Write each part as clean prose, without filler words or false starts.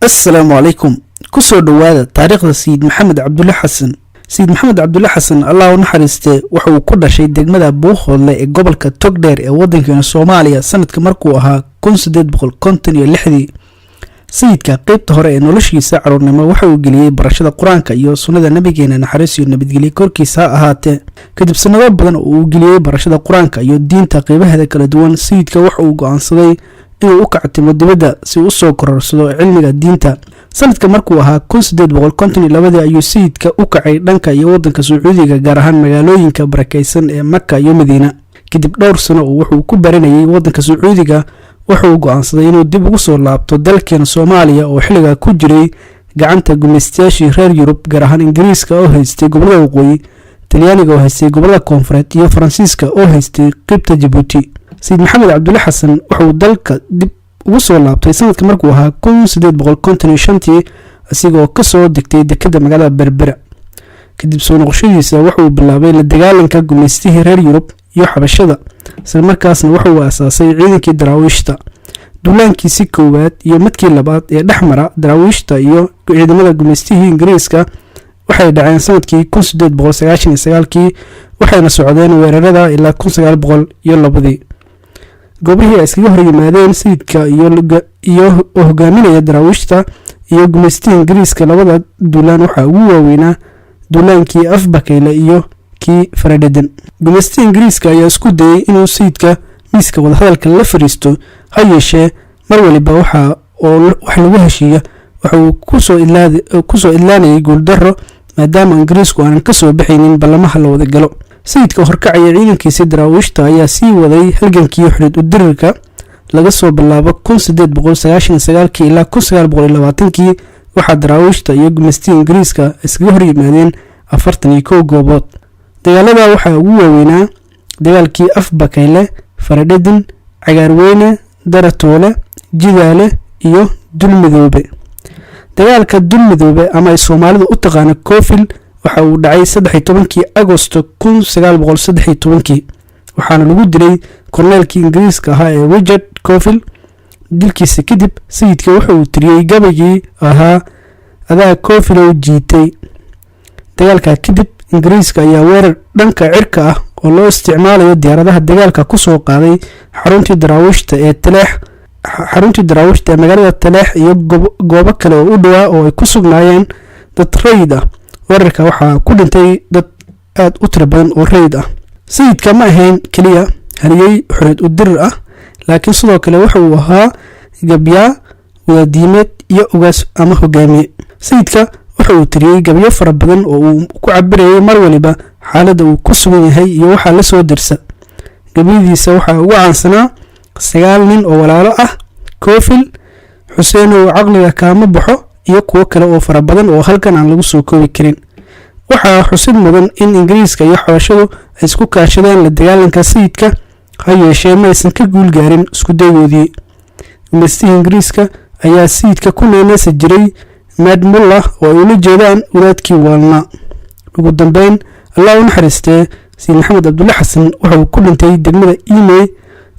السلام عليكم كسو دوادا تاريخ سيد محمد عبد الله حسن سيد محمد عبد الله حسن الله نحرسته وحو كل شيء دغمدا بوخودله ee gobolka Togdheer ee wadanka Soomaaliya sanadka markuu ahaa 1856 sayidka qaybta hore ee noloshiisa caruurnimo waxa uu geliyay barashada quraanka iyo sunnada nabigeena naxariis iyo nabadgelyo korkiisa ahaatee kadib sanado badan oo uu geliyay barashada quraanka iyo diinta qaybaheeda kala duwan sayidka waxa uu go'aansaday inuu u kactimo dibadda si uu soo kororsado cilmiga diinta sanadka markuu ahaa 1852 ayuu sayidka u kacay dhanka iyo wadanka Sacuudiga gaar ahaan magaalooyinka barakeysan ee Makka iyo Madiina kadib dhowr sano oo wuxuu ku baranayay wadanka Sacuudiga wuxuu go'aansaday inuu dib ugu soo laabto dalkeena Soomaaliya oo xilliga ku jiray gacanta gumeystayaashii reer Yurub gaar ahaan Ingiriiska oo haystay gobolada waqooyi Talyaaniga oo haystay gobolada Koonfureed iyo Faransiiska oo haystay qaybta Djibouti سيد محمد عبد الله حسن وحو دلك دب وصل لابتay sanadka markuu ahaa 1855 asigoo ka soo degtay dekada magaalada Berbera kadib soo noqoshadiisa wuxuu bilaabay la dagaalanka gumeystihii reer Yurub iyo xabashada isla markaasna wuxuu aasaasay ciidankii daraawiishta duulaankiisii koowaad iyo midkii labaad ee dhaxmara daraawiishta iyo ciidamada gumeystihii Ingiriiska waxay dhaceen sanadkii 1899 waxayna socdeen weerarada ilaa 1902 goobihii ay iskaga hor yimaadeen sayidka iyo hogaaminaya daraawiishta iyo gumeystihii Ingiriiska labada duulaan waxa ugu waaweynaa duulaankii Afbakayle iyo kii Faradhedan gumeystihii Ingiriiska ayaa isku dayay inuu sayidka miiska wada hadalka la fariisto ha yeeshee mar waliba waxa lagu heshiiyo waxa uu ku soo idlaanayay guuldarro maadaama Ingiriisku aanan ka soo bixinin ballamaha la wada galo sayidka horkacaya ciidankiisa daraawiishta ayaa sii waday halgankii xulid u dirirka laga soo bilaabo 1899 ilaa 1920 waxa daraawiishta iyo gumeystihii Ingiriiska iskaga hor yimaadeen 41 goobood dagaalada waxa ugu waaweynaa dagaalkii Afbakayle Faradhedan Cagaarweyne Daratoole Jidaale iyo Dulmidoobe dagaalka Dulmidoobe ama ay Soomaalidu u taqaan Koofil waxa uu dhacay 13 Agoosto 1913 waxaana lagu dilay korneelkii Ingiriiska ahaa ee Richard Koofil dilkiisa kadib sayidka waxa uu tiriyay gabaygii ahaa adaa Koofil oo jiitay dagaalka kadib Ingiriiska ayaa weerar dhanka cirka ah oo loo isticmaalayo diyaaradaha dagaalka ku soo qaaday xaruntii daraawiishta ee magaalada Taleex iyo goobo kale oo u dhawaa oo ay ku sugnaayeen dad rayid ah weerarka waxa ku dhintay dad aad u tiro badan oo rayid ah sayidka ma ahayn kaliya haliyay xulid u dirir ah laakiin sidoo kale waxa uu ahaa gabya wadiimeed iyo ugaas ama hogaamiye sayidka waxa uu tiriyay gabyo fara badan oo uu ku cabirayay mar waliba xaaladda uu ku sugan yahay iyo waxa la soo dirsa gabyadiisa waxa ugu caansanaa 9 nin oo walaalo ah Koofil Xuseen oo caqliga kaama baxo iyo kuwa kale oo fara badan oo halkan aan lagu soo koobi karin waxa xusid mudan in Ingiriiska iyo xabashadu ay isku kaashadeen la dagaalanka sayidka ha yeeshee ma aysan ka guul gaarin isku dayoodii gumeystihii Ingiriiska ayaa sayidka ku neenaysa jiray Mad Mullah oo ay ula jeedaan wadaadkii waalna ugu dambeyn Allah u naxariistay Sayid Maxamed Cabdulle Xasan wuxuu ku dhintay degmada Imey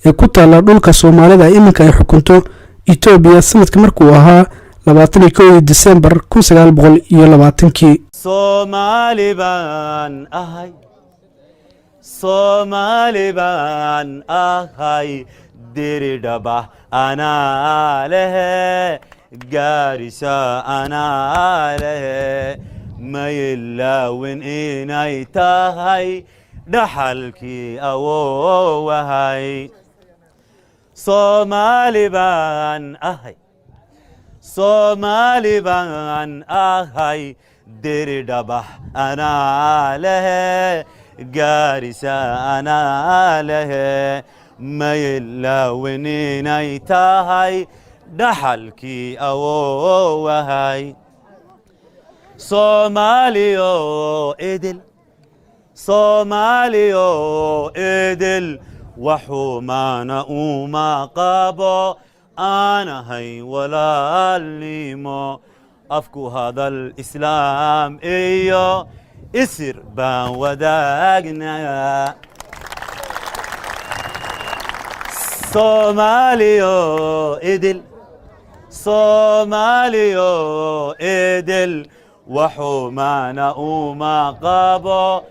ee ku taala dhulka Soomaalida iminka ay xukunto Itoobiya sanadka markuu ahaa 21 December 1920 Somaliban ahay diridaba ana lehe Garissa ana lehe mayilawin inay tahay dhaxalkii awoowahay Somaliban ahay diridaba ana lehe Garissa ana lehe mayilawin inay tahay dhaxalkii awoowahay Soomaaliyo idil waxumaana uma qabo aanahay walaalnimo afku hadal islaam iyo isir baan wadaagnaa Soomaaliyo idil صوماليو إدل وحومانا وما قابو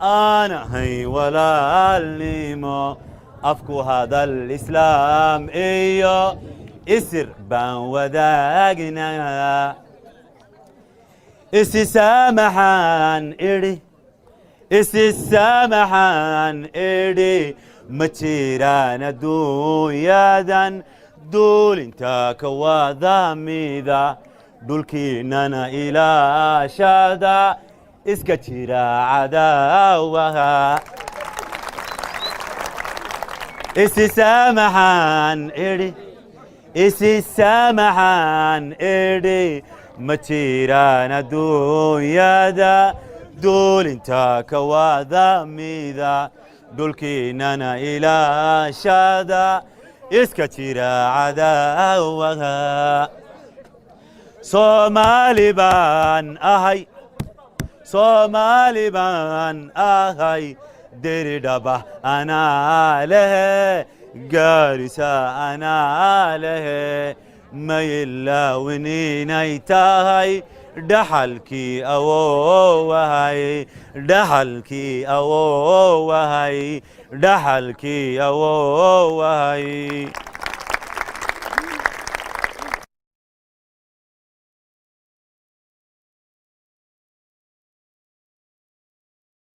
أنا هي ولا الليمو أفكو هذا الإسلام إيو إسر بان وداقنا إسي سامحان إري إسي سامحان إري متيران دويادا دول انتا كواذا ميذا دول كينانا إلى شادا إسكتيرا عداوها إسي سامحان إري إسي سامحان إري متيرانا دويادا دول انتا كواذا ميذا دول كينانا إلى شادا إسكتيرا عداوها صومالي بان أهي صومالي بان أهي ديري دبا أنا له قارسة أنا له ما يلا ونينيتاهي دحلكي أووهي دحلكي أووهي دحلكي أووهي